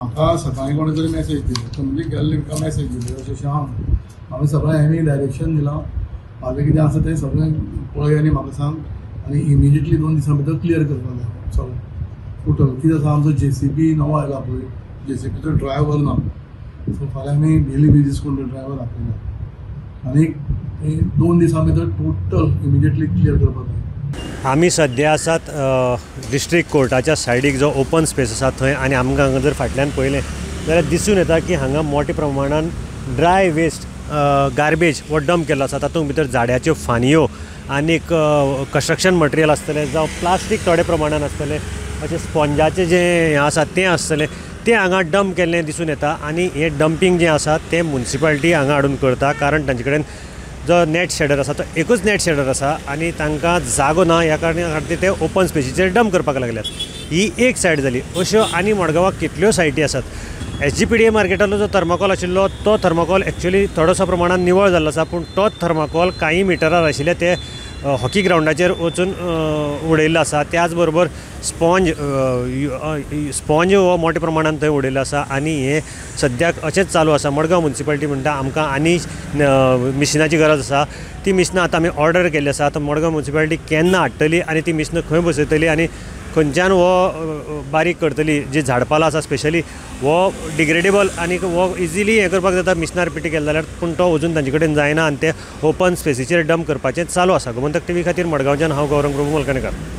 म्हाका सकाळीं कोणी तरी मॅसेज दिली तो म्हणजे गेल्ले म्हाका मॅसेज दिली अशें श्याम हांवें सगळें हांवें डायरेक्शन दिलां फाल्यां कितें आसा तें सगळें पळय आनी म्हाका सांग आनी इमिजिएटली 2 दिसां भितर क्लियर करपाक जाय सगळें टोटल कितें आसा आमचो JCB नवो आयला पळय JCB तो ड्रायव्हर ना सो फाल्यां आमी डेली बेजीस करून तो ड्रायव्हर आपयला आनी 2 दिसां भितर टोटल इमिजिएटली क्लियर करपाक जाय। आमी सद्या आसात डिस्ट्रिक्ट कोर्टाच्या सायडीक जो ओपन स्पेस आसा थंय आनी आमकां हांगा जर फाटल्यान पळयलें जाल्यार दिसून येता की हांगा मोठ्या प्रमाणान ड्राय वेस्ट गार्बेज वो डंप केल्लो आसा। तातूंत भितर झाडाच्यो फांयो आनीक कंस्ट्रक्शन मटेरियल आसतलें जावं प्लास्टीक थोडे प्रमाणान आसतलें अशें स्पॉन्जाचें जें हें आसा तें आसतलें तें हांगा डंप केल्लें दिसून येता आनी हें डंपिंग जें आसा तें म्युनिसिपालिटी हांगा हाडून करता कारण तांचे कडेन जो नेट शेडर आसा तो एकूच नेट शेडर आसा आनी तांकां जागो ना ह्या कारणां खातीर ते ओपन स्पेसीचेर डंप करपाक लागल्यात। ही एक सायड जाली। अश्यो आनी मडगांवां कितल्यो सायटी आसात। SGPDA मार्केटांतलो जो थर्माकोल आशिल्लो तो थर्माकोल एक्चुअली थोडोसो प्रमाणात निवळ जाल्लो आसा पूण तोच थर्माकोल काही मिटरार आशिल्ले ते हॉकी ग्राउंडाचेर वचून उडयल्लो आसा। त्याच बरोबर स्पॉन्ज हो मोठ्या प्रमाणात थंय उडयल्लो आसा आनी हें सद्याक अशेंच चालू आसा। मडगांव म्युनिसिपालिटी म्हणटा आमकां आनी मिशिनाची गरज आसा। ती मिशिनां आतां आमी ऑर्डर केल्ली आसा। आतां मडगांव म्युनिसिपालिटी केन्ना हाडटली आनी ती मिशिनां खंय बसयतली आनी खंयच्यान हो बारीक करतली जी झाडपालो आसा स्पेशली हो डिग्रेडेबल आनी हो इजिली हें करपाक जाता मिशिनार पिटी केले जाल्यार पूण तो अजून तांचे कडेन जायना आनी ते ओपन स्पेसीचेर डंप करपाचें चालू आसा। गोमंतक TV खातीर मडगांवच्यान हांव गौरंग प्रभू मलकानेकार।